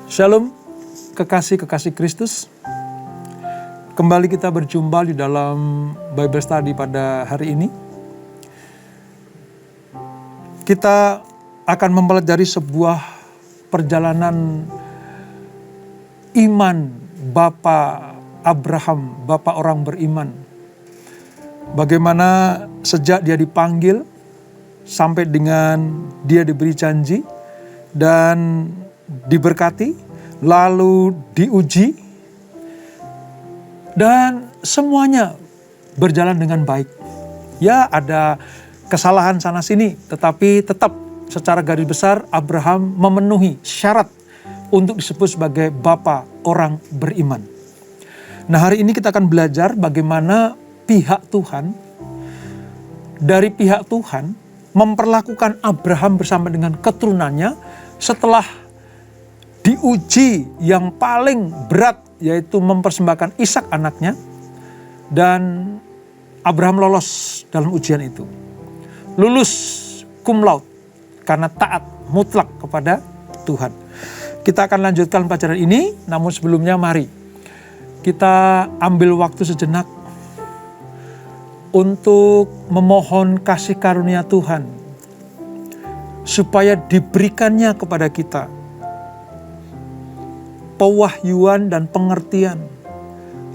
Shalom, kekasih-kekasih Kristus. Kembali kita berjumpa di dalam Bible Study pada hari ini. Kita akan mempelajari sebuah perjalanan iman Bapak Abraham, Bapak orang beriman. Bagaimana sejak dia dipanggil sampai dengan dia diberi janji dan diberkati, lalu diuji, dan semuanya berjalan dengan baik. Ya, ada kesalahan sana sini, tetapi tetap secara garis besar Abraham memenuhi syarat untuk disebut sebagai bapa orang beriman. Nah, hari ini kita akan belajar bagaimana dari pihak Tuhan memperlakukan Abraham bersama dengan keturunannya setelah diuji yang paling berat, yaitu mempersembahkan Ishak anaknya, dan Abraham lolos dalam ujian itu. Lulus cum laude karena taat mutlak kepada Tuhan. Kita akan lanjutkan pelajaran ini, namun sebelumnya mari kita ambil waktu sejenak untuk memohon kasih karunia Tuhan supaya diberikannya kepada kita pewahyuan dan pengertian,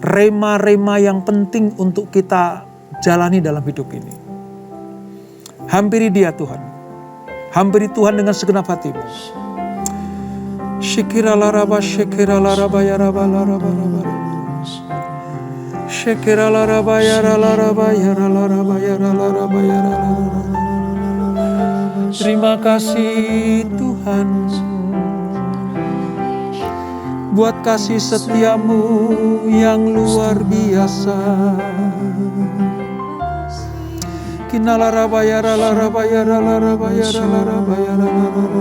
rema-rema yang penting untuk kita jalani dalam hidup ini. Hampiri Dia Tuhan. Hampiri Tuhan dengan segenap hatimu. Shikiralaraba, shikiralaraba, yaraba, shikiralaraba, yaralaraba, yaralaraba, yaralaraba, yaralaraba. Terima kasih Tuhan buat kasih setiamu yang luar biasa. Kinalaraba yaralaraba yaralaraba yaralaraba yaralaraba.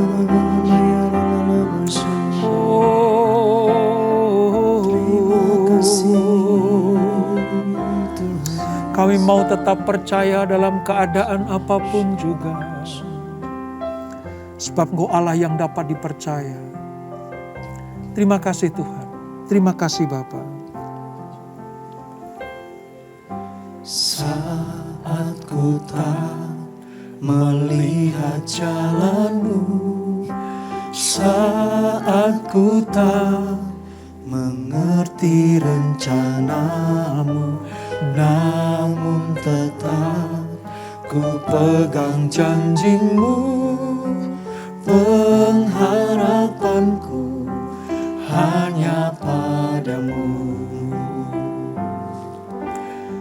Kami mau tetap percaya dalam keadaan apapun juga, sebab Engkau Allah yang dapat dipercaya. Terima kasih Tuhan. Terima kasih Bapa. Saat ku tak melihat jalanmu, saat ku tak mengerti rencanamu, namun tetap ku pegang janjimu, pengharapanku hanya padamu.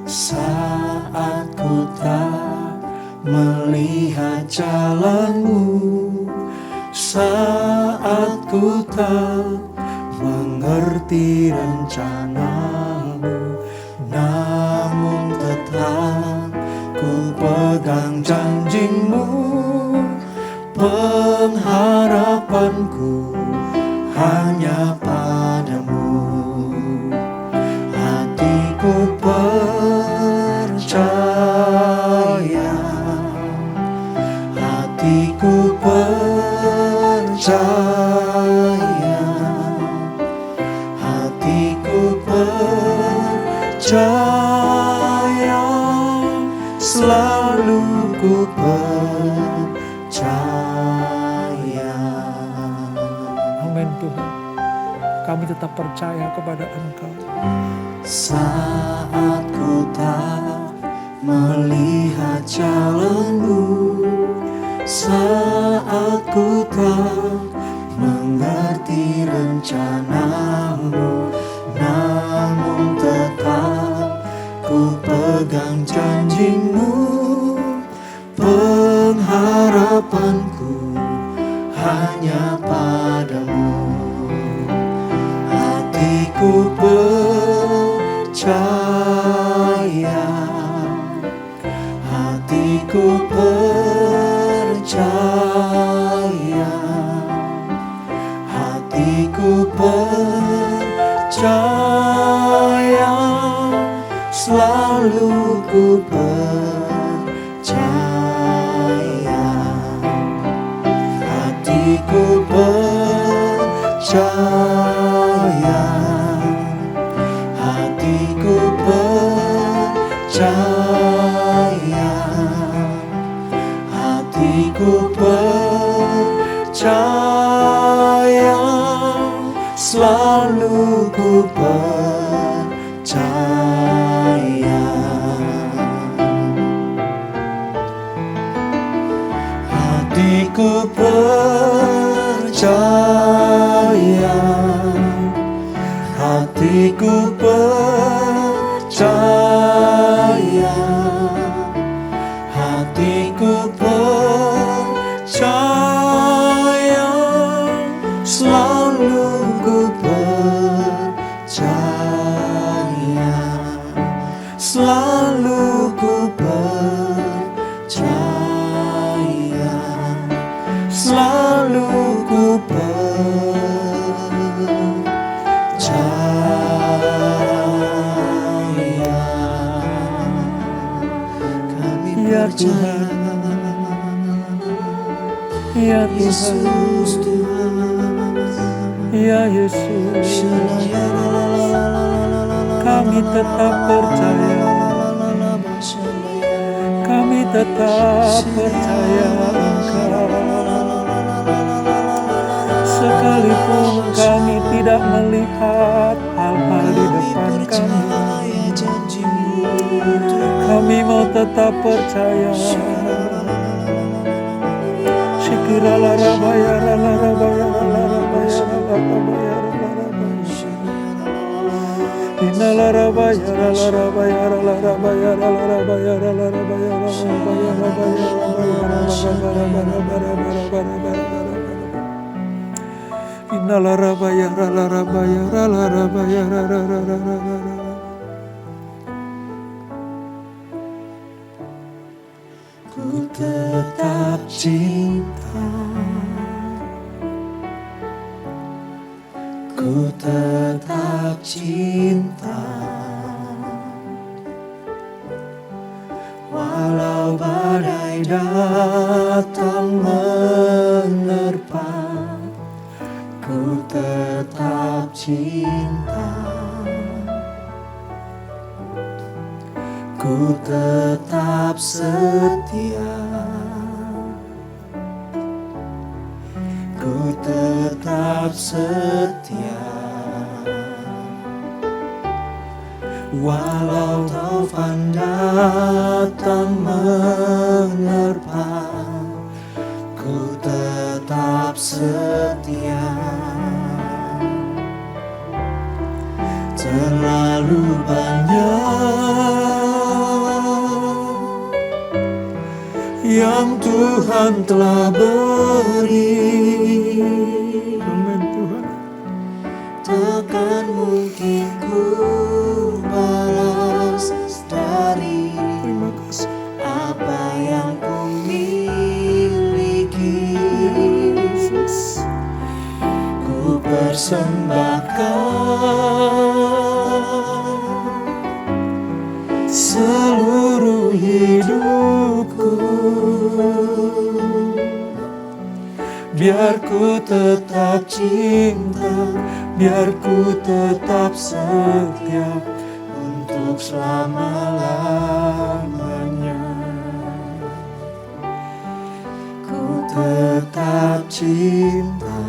Saat ku tak melihat jalanmu, saat ku tak mengerti rencanamu, namun tetap ku pegang janjimu, pengharapanku hanya padamu. Hatiku percaya, hatiku percaya, hatiku percaya, selalu ku percaya. Amin Tuhan. Kami tetap percaya kepada Engkau. Saat ku tak melihat jalanmu, saat ku tak mengerti rencanamu, namun tetap ku pegang janjimu, pengharapanku hanya padamu. Hatiku percaya, hatiku percaya, hatiku percaya, selalu ku percaya. Hatiku percaya, percaya, hatiku percaya, hatiku percaya, selalu ku percaya. Hatiku percaya, hatiku percaya, hatiku percaya, selalu ku percaya, selalu ku percaya, selalu ku percaya. Kami Ya percaya, Ya Yesus Tuhan, Tuhan. ya Yesus, kami tetap percaya, kami tetap percaya Engkau. Sekalipun kami tidak melihat hal-hal di depan kami, kami mau tetap percaya. Shikirala rabaya rala rabaya rala rabaya rala rabaya rala rabaya. Inala rabaya rala rabaya rala rabaya rala rabaya rala rabaya rala rabaya rabaya rabaya. Inala rabaya rala rabaya rala rabaya rala rabaya. Ku tetap cinta, ku tetap cinta, walau badai datang menerpa, ku tetap cinta, ku tetap setia, ku tetap setia, walau taufan datang menerpa, ku tetap setia. Terlalu banyak yang Tuhan telah beri, Amin Tuhan. takkan mungkin ku balas dari Terima kasih. apa yang ku miliki. Yesus. Ku persembahkan seluruh hidupku, biar ku tetap cinta, biar ku tetap setia untuk selama-lamanya. Ku tetap cinta,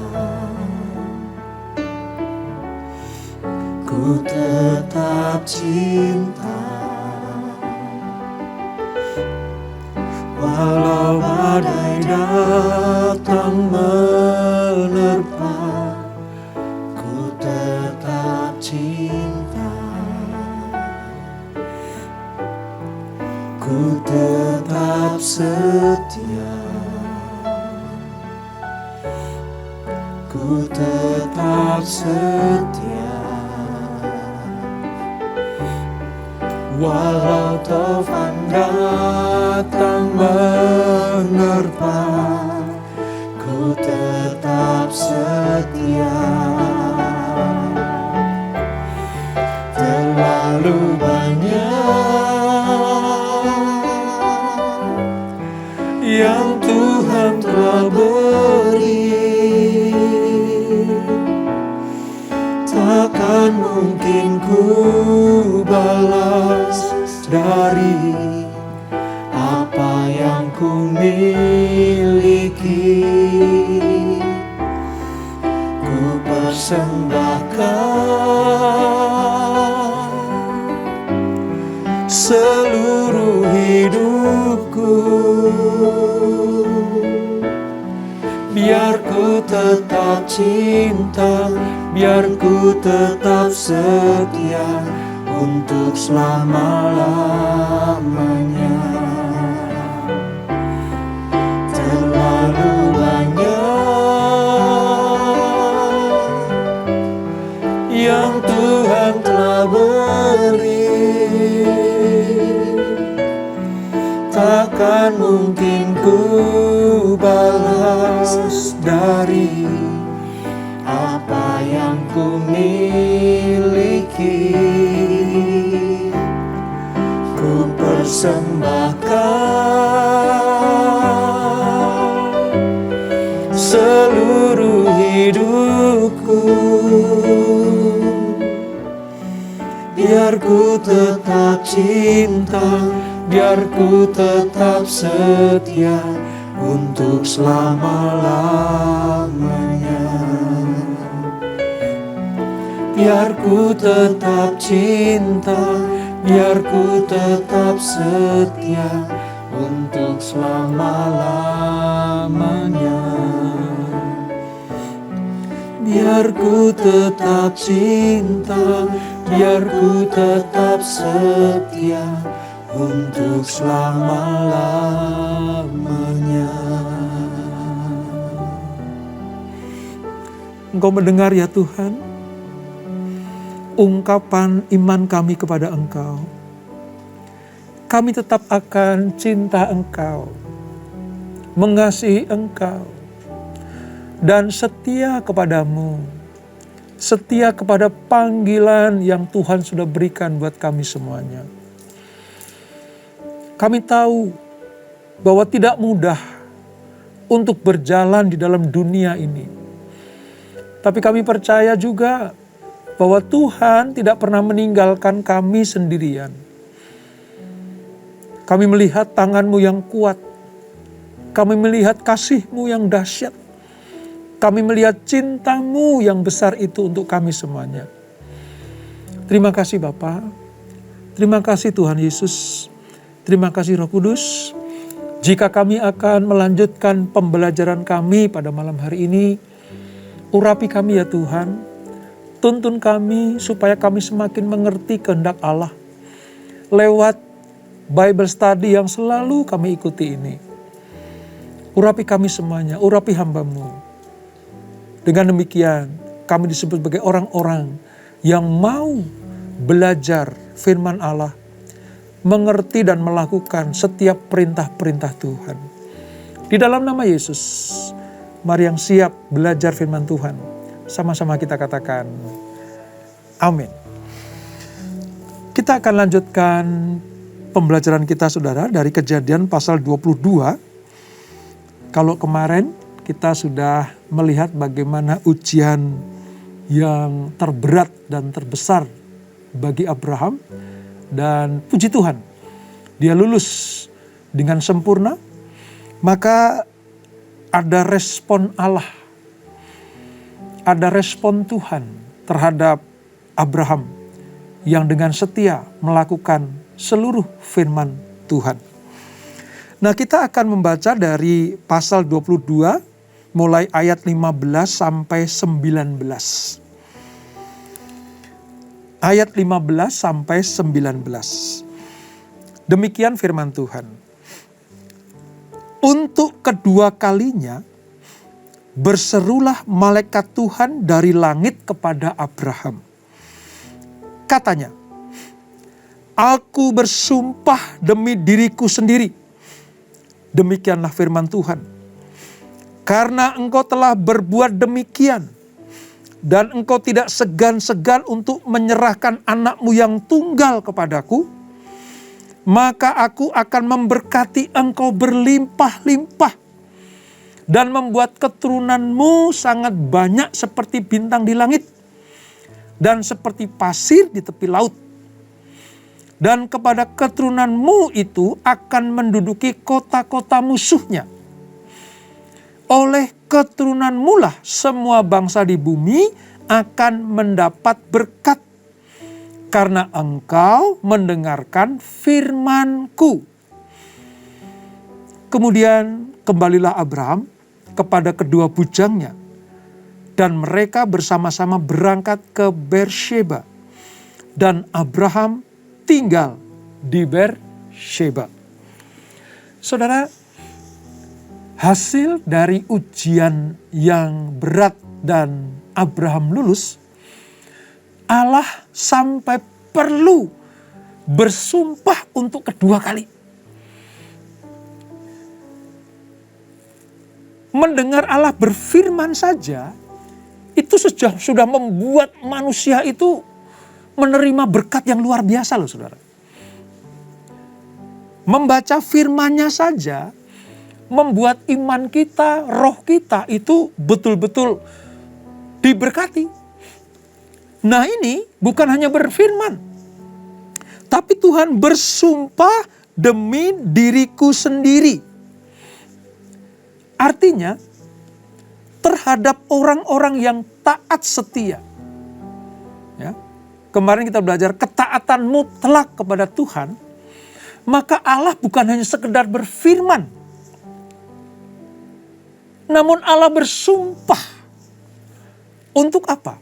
ku tetap cinta, walau badai datang menerpa, ku tetap cinta, ku tetap setia, ku tetap setia, walau taufan datang menerpa, ku tetap setia. Terlalu banyak yang Tuhan telah beri, balas dari apa yang ku miliki. Ku persembahkan seluruh hidupku, biar ku tetap cinta, biar ku tetap setia untuk selama-lamanya. Terlalu banyak yang Tuhan telah beri, takkan mungkin ku balas dari apa yang ku miliki. Ku persembahkan seluruh hidupku, biar ku tetap cinta, biar ku tetap setia untuk selama-lamanya. Biar ku tetap cinta, biar ku tetap setia untuk selama-lamanya. Biar ku tetap cinta, biar ku tetap setia untuk selama-lamanya. Engkau mendengar ya Tuhan, ungkapan iman kami kepada Engkau. Kami tetap akan cinta Engkau, mengasihi Engkau, dan setia kepadamu, setia kepada panggilan yang Tuhan sudah berikan buat kami semuanya. Kami tahu bahwa tidak mudah untuk berjalan di dalam dunia ini. Tapi kami percaya juga bahwa Tuhan tidak pernah meninggalkan kami sendirian. Kami melihat tangan-Mu yang kuat. Kami melihat kasih-Mu yang dahsyat. Kami melihat cinta-Mu yang besar itu untuk kami semuanya. Terima kasih Bapa. Terima kasih Tuhan Yesus. Terima kasih Roh Kudus. Jika kami akan melanjutkan pembelajaran kami pada malam hari ini, urapi kami ya Tuhan. Tuntun kami supaya kami semakin mengerti kehendak Allah lewat Bible study yang selalu kami ikuti ini. Urapi kami semuanya, urapi hamba-Mu. Dengan demikian, kami disebut sebagai orang-orang yang mau belajar firman Allah, mengerti dan melakukan setiap perintah-perintah Tuhan. Di dalam nama Yesus, mari yang siap belajar firman Tuhan. Sama-sama kita katakan, amin. Kita akan lanjutkan pembelajaran kita saudara dari Kejadian pasal 22. Kalau kemarin kita sudah melihat bagaimana ujian yang terberat dan terbesar bagi Abraham. Dan puji Tuhan, dia lulus dengan sempurna. Maka ada respon Allah, ada respon Tuhan terhadap Abraham yang dengan setia melakukan seluruh firman Tuhan. Nah, kita akan membaca dari pasal 22 mulai ayat 15 sampai 19. Ayat 15 sampai 19. Demikian firman Tuhan. Untuk kedua kalinya berserulah malaikat Tuhan dari langit kepada Abraham. Katanya, "Aku bersumpah demi diriku sendiri." Demikianlah firman Tuhan. "Karena engkau telah berbuat demikian, dan engkau tidak segan-segan untuk menyerahkan anakmu yang tunggal kepadaku, maka aku akan memberkati engkau berlimpah-limpah dan membuat keturunanmu sangat banyak seperti bintang di langit dan seperti pasir di tepi laut. Dan kepada keturunanmu itu akan menduduki kota-kota musuhnya. Oleh keturunanmu lah semua bangsa di bumi akan mendapat berkat. Karena engkau mendengarkan firman-Ku. Kemudian kembalilah Abraham kepada kedua bujangnya. Dan mereka bersama-sama berangkat ke Beersheba. Dan Abraham tinggal di Beersheba. Saudara, hasil dari ujian yang berat dan Abraham lulus, Allah sampai perlu bersumpah untuk kedua kali. Mendengar Allah berfirman saja, itu sudah membuat manusia itu menerima berkat yang luar biasa loh saudara. Membaca firman-Nya saja, membuat iman kita, roh kita itu betul-betul diberkati. Nah ini bukan hanya berfirman, tapi Tuhan bersumpah demi diriku sendiri. Artinya terhadap orang-orang yang taat setia. Ya. Kemarin kita belajar ketaatan mutlak kepada Tuhan, maka Allah bukan hanya sekedar berfirman, namun Allah bersumpah. Untuk apa?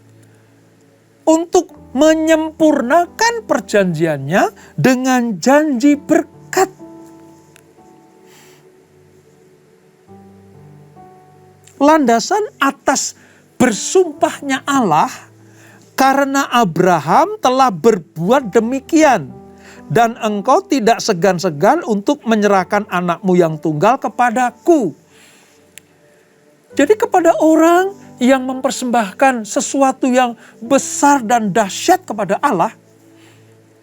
Untuk menyempurnakan perjanjiannya dengan janji berkat. Landasan atas bersumpahnya Allah karena Abraham telah berbuat demikian. Dan engkau tidak segan-segan untuk menyerahkan anakmu yang tunggal kepadaku. Jadi kepada orang yang mempersembahkan sesuatu yang besar dan dahsyat kepada Allah,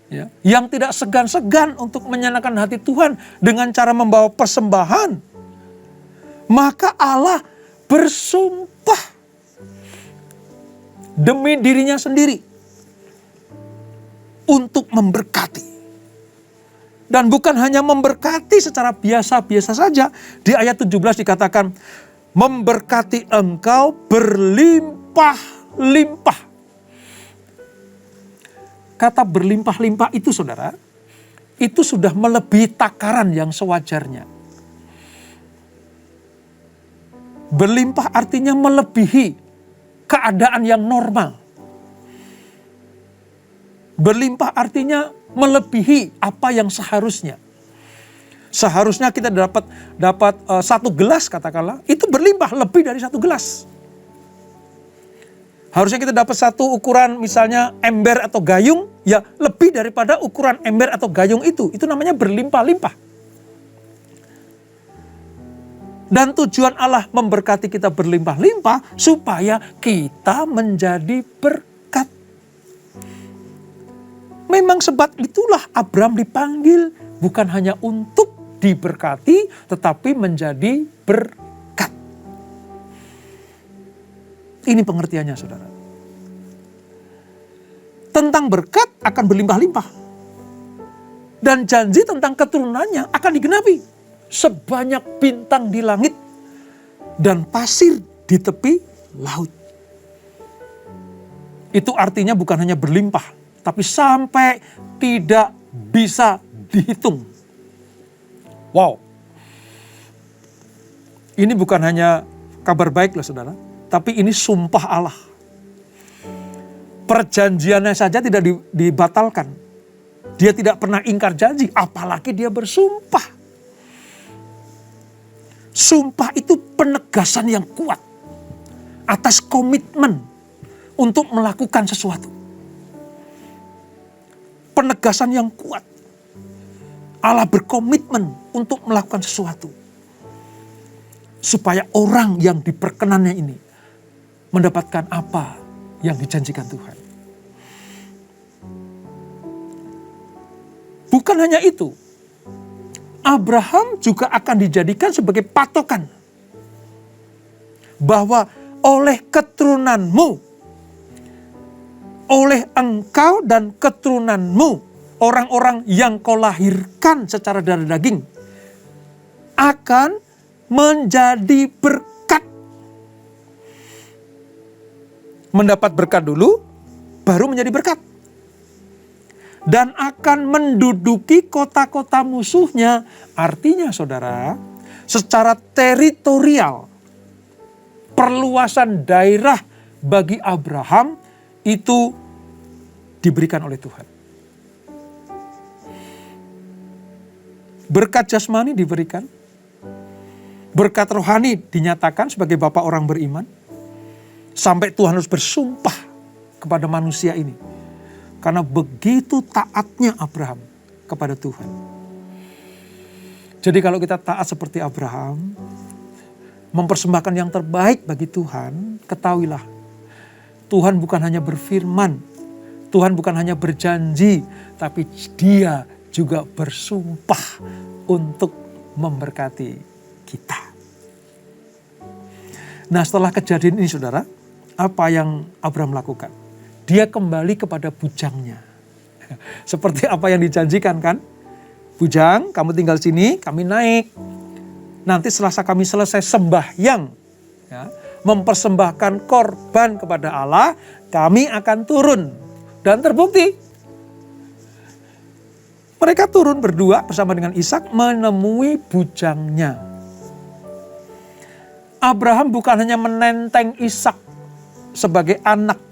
ya, yang tidak segan-segan untuk menyenangkan hati Tuhan dengan cara membawa persembahan, maka Allah bersumpah demi dirinya sendiri untuk memberkati. Dan bukan hanya memberkati secara biasa-biasa saja. Di ayat 17 dikatakan, memberkati engkau berlimpah-limpah. Kata berlimpah-limpah itu saudara, itu sudah melebihi takaran yang sewajarnya. Berlimpah artinya melebihi keadaan yang normal. Berlimpah artinya melebihi apa yang seharusnya. Seharusnya kita dapat satu gelas katakanlah, itu berlimpah lebih dari satu gelas. Harusnya kita dapat satu ukuran misalnya ember atau gayung, ya lebih daripada ukuran ember atau gayung itu. Itu namanya berlimpah-limpah. Dan tujuan Allah memberkati kita berlimpah-limpah supaya kita menjadi berkat. Memang sebab itulah Abraham dipanggil bukan hanya untuk diberkati, tetapi menjadi berkat. Ini pengertiannya saudara. Tentang berkat akan berlimpah-limpah. Dan janji tentang keturunannya akan digenapi. Sebanyak bintang di langit dan pasir di tepi laut. Itu artinya bukan hanya berlimpah, tapi sampai tidak bisa dihitung. Wow. Ini bukan hanya kabar baik loh saudara, tapi ini sumpah Allah. Perjanjiannya saja tidak dibatalkan. Dia tidak pernah ingkar janji, apalagi dia bersumpah. Sumpah itu penegasan yang kuat atas komitmen untuk melakukan sesuatu. Penegasan yang kuat. Allah berkomitmen untuk melakukan sesuatu. Supaya orang yang diperkenannya ini mendapatkan apa yang dijanjikan Tuhan. Bukan hanya itu. Abraham juga akan dijadikan sebagai patokan. Bahwa oleh keturunanmu, oleh engkau dan keturunanmu, orang-orang yang kau lahirkan secara darah daging akan menjadi berkat. Mendapat berkat dulu, baru menjadi berkat. Dan akan menduduki kota-kota musuhnya. Artinya saudara, secara teritorial, perluasan daerah bagi Abraham itu diberikan oleh Tuhan. Berkat jasmani diberikan. Berkat rohani dinyatakan sebagai bapak orang beriman. Sampai Tuhan harus bersumpah kepada manusia ini. Karena begitu taatnya Abraham kepada Tuhan. Jadi kalau kita taat seperti Abraham, mempersembahkan yang terbaik bagi Tuhan, ketahuilah, Tuhan bukan hanya berfirman, Tuhan bukan hanya berjanji, tapi Dia juga bersumpah untuk memberkati kita. Nah, setelah kejadian ini saudara, apa yang Abraham lakukan? Dia kembali kepada bujangnya. Seperti apa yang dijanjikan kan? Bujang, kamu tinggal sini, kami naik. Nanti setelah kami selesai sembahyang, ya, mempersembahkan korban kepada Allah, kami akan turun. Dan terbukti. Mereka turun berdua bersama dengan Ishak menemui bujangnya. Abraham bukan hanya menenteng Ishak sebagai anak,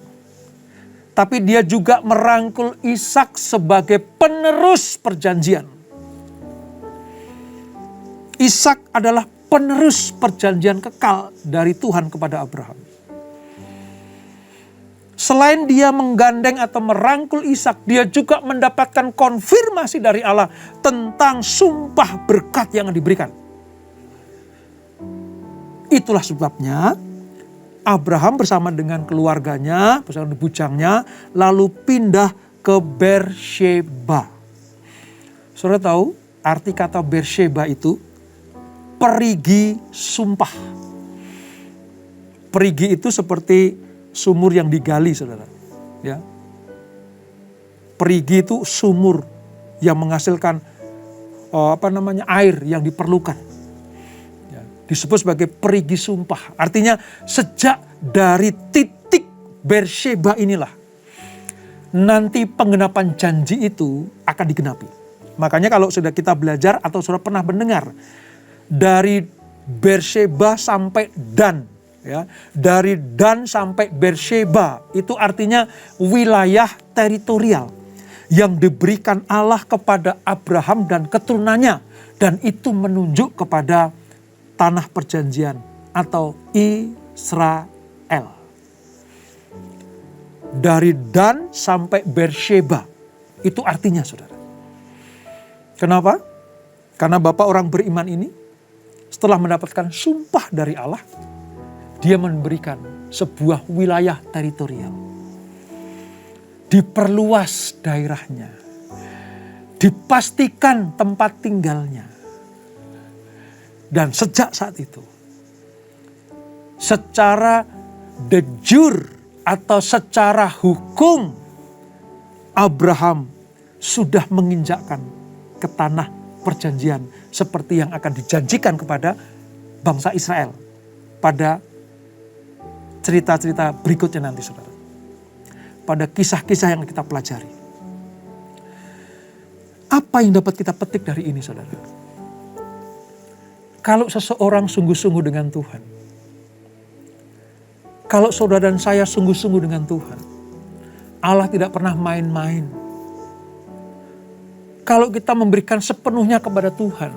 tapi dia juga merangkul Ishak sebagai penerus perjanjian. Ishak adalah penerus perjanjian kekal dari Tuhan kepada Abraham. Selain dia menggandeng atau merangkul Ishak, dia juga mendapatkan konfirmasi dari Allah tentang sumpah berkat yang diberikan. Itulah sebabnya Abraham bersama dengan keluarganya, bersama dengan bujangnya, lalu pindah ke Beersheba. Saudara tahu arti kata Beersheba itu? Perigi sumpah. Perigi itu seperti sumur yang digali, saudara. Ya. Perigi itu sumur yang menghasilkan air yang diperlukan. Ya. Disebut sebagai perigi sumpah. Artinya sejak dari titik Beersheba inilah nanti penggenapan janji itu akan digenapi. Makanya kalau sudah kita belajar atau sudah pernah mendengar dari Beersheba sampai Dan. Ya, dari Dan sampai Beersheba itu artinya wilayah teritorial yang diberikan Allah kepada Abraham dan keturunannya, dan itu menunjuk kepada tanah perjanjian atau Israel. Dari Dan sampai Beersheba itu artinya saudara. Kenapa? Karena bapak orang beriman ini setelah mendapatkan sumpah dari Allah, dia memberikan sebuah wilayah teritorial. Diperluas daerahnya. Dipastikan tempat tinggalnya. Dan sejak saat itu, secara de jure atau secara hukum, Abraham sudah menginjakkan ke tanah perjanjian seperti yang akan dijanjikan kepada bangsa Israel pada cerita-cerita berikutnya nanti saudara. Pada kisah-kisah yang kita pelajari. Apa yang dapat kita petik dari ini saudara? Kalau seseorang sungguh-sungguh dengan Tuhan. Kalau saudara dan saya sungguh-sungguh dengan Tuhan. Allah tidak pernah main-main. Kalau kita memberikan sepenuhnya kepada Tuhan,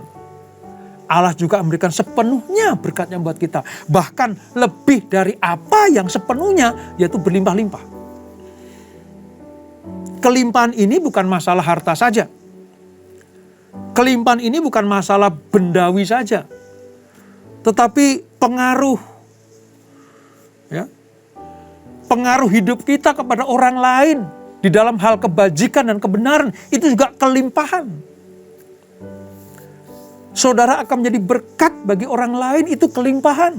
Allah juga memberikan sepenuhnya berkatnya buat kita. Bahkan lebih dari apa yang sepenuhnya, yaitu berlimpah-limpah. Kelimpahan ini bukan masalah harta saja. Kelimpahan ini bukan masalah bendawi saja. Tetapi pengaruh. Ya, pengaruh hidup kita kepada orang lain. Di dalam hal kebajikan dan kebenaran. Itu juga kelimpahan. Saudara akan menjadi berkat bagi orang lain, itu kelimpahan.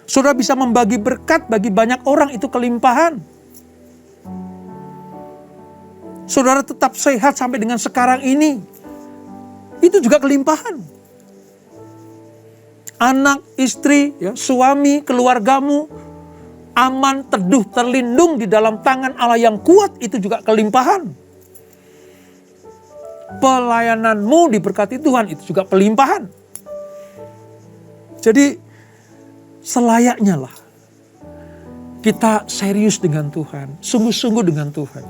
Saudara bisa membagi berkat bagi banyak orang, itu kelimpahan. saudara tetap sehat sampai dengan sekarang ini, itu juga kelimpahan. Anak, istri, ya, suami, keluargamu aman, teduh, terlindung di dalam tangan Allah yang kuat, itu juga kelimpahan. Pelayananmu diberkati Tuhan, itu juga pelimpahan. Jadi selayaknya lah kita serius dengan Tuhan, sungguh-sungguh dengan Tuhan.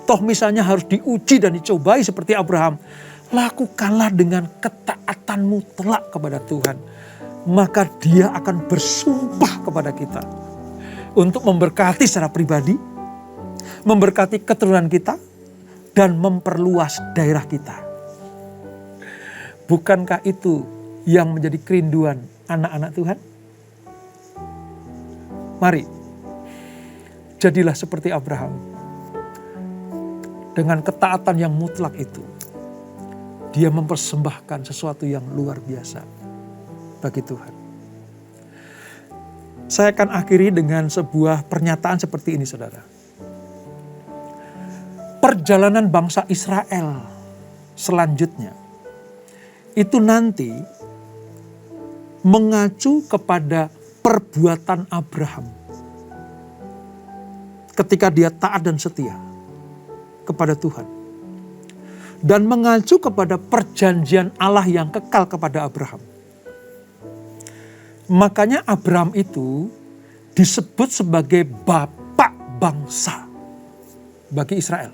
Toh misalnya harus diuji dan dicobai seperti Abraham, lakukanlah dengan ketaatanmu telak kepada Tuhan. Maka dia akan bersumpah kepada kita untuk memberkati secara pribadi, memberkati keturunan kita, dan memperluas daerah kita. Bukankah itu yang menjadi kerinduan anak-anak Tuhan? Mari, jadilah seperti Abraham. Dengan ketaatan yang mutlak itu, dia mempersembahkan sesuatu yang luar biasa bagi Tuhan. Saya akan akhiri dengan sebuah pernyataan seperti ini, saudara. Perjalanan bangsa Israel selanjutnya itu nanti mengacu kepada perbuatan Abraham ketika dia taat dan setia kepada Tuhan, dan mengacu kepada perjanjian Allah yang kekal kepada Abraham. Makanya Abraham itu disebut sebagai bapak bangsa bagi Israel.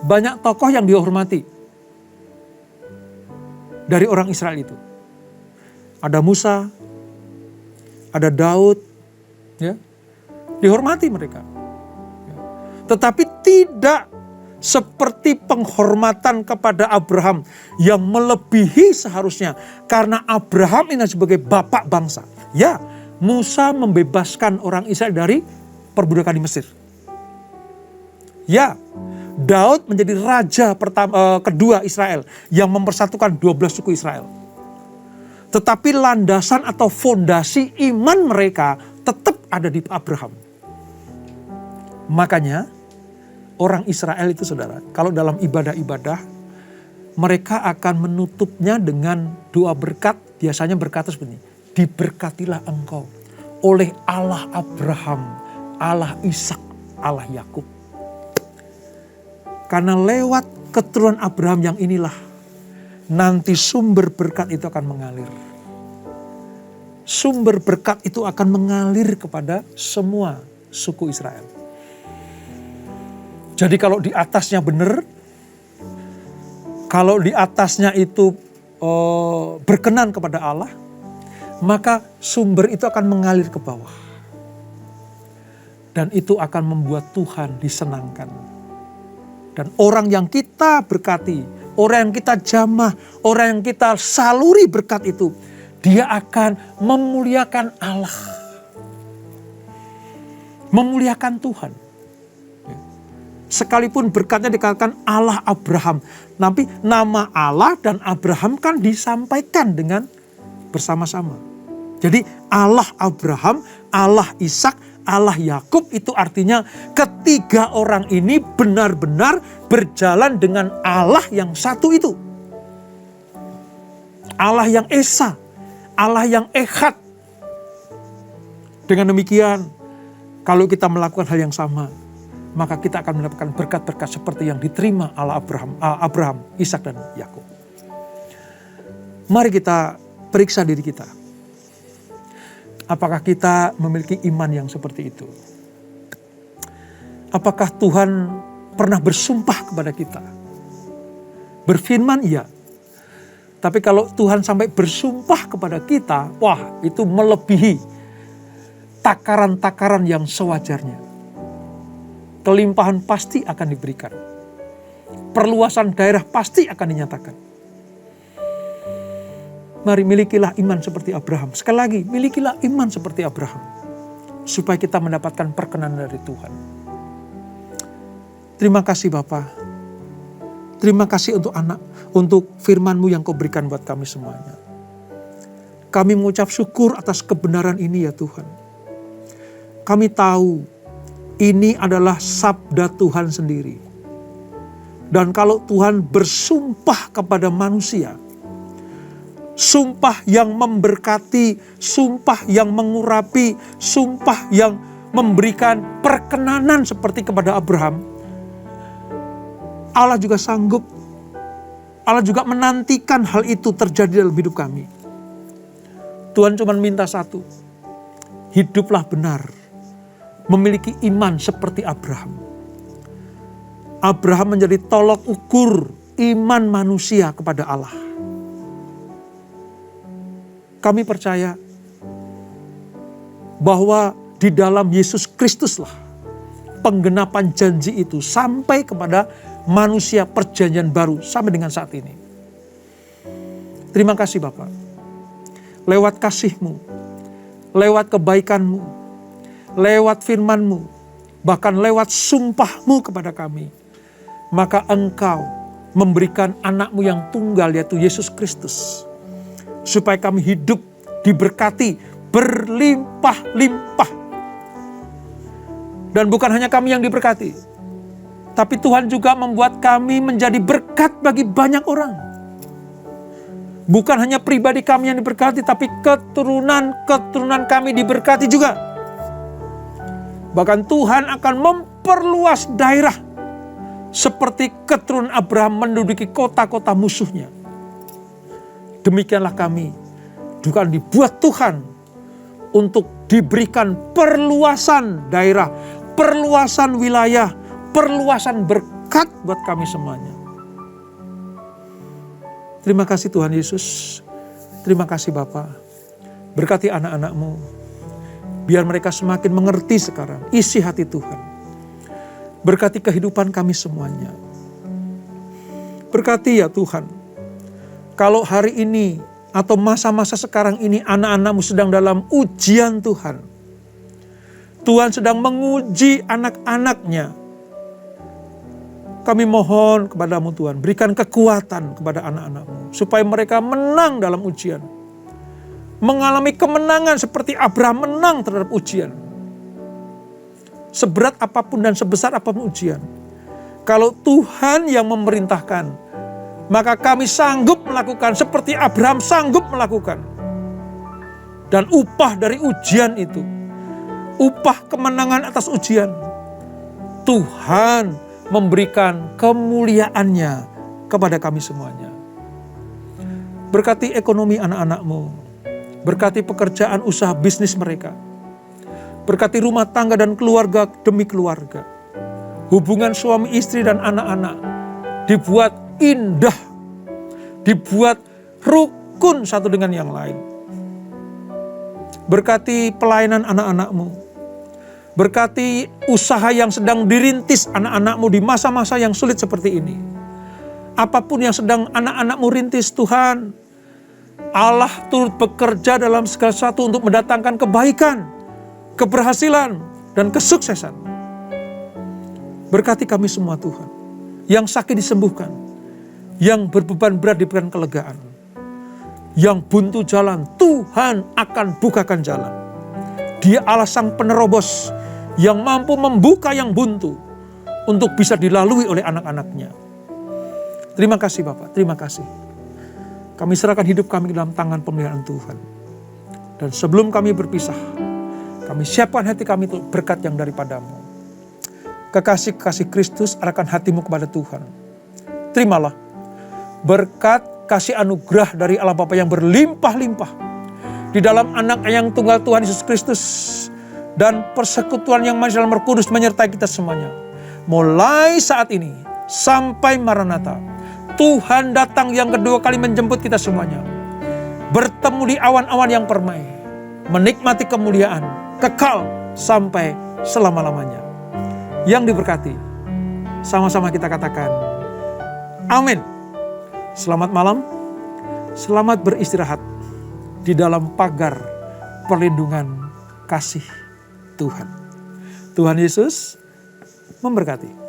Banyak tokoh yang dihormati dari orang Israel itu. Ada Musa, ada Daud, ya, dihormati mereka. Tetapi tidak seperti penghormatan kepada Abraham yang melebihi seharusnya. Karena Abraham ini sebagai bapak bangsa. Ya, Musa membebaskan orang Israel dari perbudakan di Mesir. Ya, Daud menjadi raja kedua Israel yang mempersatukan 12 suku Israel. Tetapi landasan atau fondasi iman mereka tetap ada di Abraham. Makanya orang Israel itu, saudara, kalau dalam ibadah-ibadah, mereka akan menutupnya dengan doa berkat. Biasanya berkata seperti ini, diberkatilah engkau oleh Allah Abraham, Allah Ishak, Allah Yakub. Karena lewat keturunan Abraham yang inilah nanti sumber berkat itu akan mengalir. Sumber berkat itu akan mengalir kepada semua suku Israel. Jadi kalau di atasnya benar, kalau di atasnya itu berkenan kepada Allah, maka sumber itu akan mengalir ke bawah. Dan itu akan membuat Tuhan disenangkan. Dan orang yang kita berkati, orang yang kita jamah, orang yang kita saluri berkat itu, dia akan memuliakan Allah. Memuliakan Tuhan. Sekalipun berkatnya dikatakan Allah Abraham. Tapi nama Allah dan Abraham kan disampaikan dengan bersama-sama. Jadi Allah Abraham, Allah Ishak, Allah Yakub itu artinya ketiga orang ini benar-benar berjalan dengan Allah yang satu itu. Allah yang Esa, Allah yang Echad. Dengan demikian, kalau kita melakukan hal yang sama, maka kita akan mendapatkan berkat-berkat seperti yang diterima Allah Abraham, Ishak dan Yakub. Mari kita periksa diri kita. Apakah kita memiliki iman yang seperti itu? Apakah Tuhan pernah bersumpah kepada kita? Berfirman iya. Tapi kalau Tuhan sampai bersumpah kepada kita, wah, itu melebihi takaran-takaran yang sewajarnya. Kelimpahan pasti akan diberikan. Perluasan daerah pasti akan dinyatakan. Mari milikilah iman seperti Abraham. Sekali lagi, milikilah iman seperti Abraham. Supaya kita mendapatkan perkenanan dari Tuhan. Terima kasih Bapa. Terima kasih untuk anak, untuk firman-Mu yang Kau berikan buat kami semuanya. Kami mengucap syukur atas kebenaran ini ya Tuhan. Kami tahu Ini adalah sabda Tuhan sendiri. Dan kalau Tuhan bersumpah kepada manusia, sumpah yang memberkati, sumpah yang mengurapi, sumpah yang memberikan perkenanan seperti kepada Abraham, Allah juga sanggup, Allah juga menantikan hal itu terjadi dalam hidup kami. Tuhan cuma minta satu, hiduplah benar, memiliki iman seperti Abraham. Abraham menjadi tolok ukur iman manusia kepada Allah. Kami percaya bahwa di dalam Yesus Kristuslah penggenapan janji itu sampai kepada manusia perjanjian baru sampai dengan saat ini. Terima kasih Bapa. Lewat kasih-Mu, lewat kebaikan-Mu, lewat firman-Mu, bahkan lewat sumpah-Mu kepada kami, maka Engkau memberikan anak-Mu yang tunggal, yaitu Yesus Kristus, supaya kami hidup diberkati berlimpah-limpah. Dan bukan hanya kami yang diberkati, tapi Tuhan juga membuat kami menjadi berkat bagi banyak orang. Bukan hanya pribadi kami yang diberkati, tapi keturunan-keturunan kami diberkati juga. Bahkan Tuhan akan memperluas daerah, seperti keturunan Abraham menduduki kota-kota musuhnya. Demikianlah kami juga dibuat Tuhan untuk diberikan perluasan daerah, perluasan wilayah, perluasan berkat buat kami semuanya. Terima kasih Tuhan Yesus. Terima kasih Bapa. Berkati anak-anak-Mu. Biar mereka semakin mengerti sekarang isi hati Tuhan. Berkati kehidupan kami semuanya. Berkati ya Tuhan. Kalau hari ini atau masa-masa sekarang ini anak-anak-Mu sedang dalam ujian Tuhan. Tuhan sedang menguji anak-anak-Nya. Kami mohon kepada-Mu Tuhan, berikan kekuatan kepada anak-anak-Mu, supaya mereka menang dalam ujian. Mengalami kemenangan seperti Abraham menang terhadap ujian. Seberat apapun dan sebesar apapun ujian. Kalau Tuhan yang memerintahkan, maka kami sanggup melakukan seperti Abraham sanggup melakukan. Dan upah dari ujian itu, upah kemenangan atas ujian, Tuhan memberikan kemuliaan-Nya kepada kami semuanya. Berkati ekonomi anak-anak-Mu, berkati pekerjaan usaha bisnis mereka, berkati rumah tangga dan keluarga demi keluarga. Hubungan suami istri dan anak-anak dibuat indah, dibuat rukun satu dengan yang lain. Berkati pelayanan anak-anak-Mu, berkati usaha yang sedang dirintis anak-anak-Mu di masa-masa yang sulit seperti ini. Apapun yang sedang anak-anak-Mu rintis Tuhan, Allah turut bekerja dalam segala sesuatu untuk mendatangkan kebaikan, keberhasilan, dan kesuksesan. Berkati kami semua Tuhan. Yang sakit disembuhkan, yang berbeban berat diberikan kelegaan, yang buntu jalan, Tuhan akan bukakan jalan. Dia Allah sang penerobos yang mampu membuka yang buntu untuk bisa dilalui oleh anak-anak-Nya. Terima kasih Bapak, terima kasih. Kami serahkan hidup kami ke dalam tangan pemeliharaan Tuhan. Dan sebelum kami berpisah, kami siapkan hati kami untuk berkat yang daripada-Mu. Kekasih-kekasih Kristus, arahkan hatimu kepada Tuhan. Terimalah berkat kasih anugerah dari Allah Bapa yang berlimpah-limpah di dalam anak yang tunggal Tuhan Yesus Kristus, dan persekutuan yang manis dalam Roh Kudus menyertai kita semuanya. Mulai saat ini sampai Maranatha, Tuhan datang yang kedua kali menjemput kita semuanya. Bertemu di awan-awan yang permai, menikmati kemuliaan kekal sampai selama-lamanya. Yang diberkati, sama-sama kita katakan amin. Selamat malam, selamat beristirahat di dalam pagar perlindungan kasih Tuhan. Tuhan Yesus memberkati.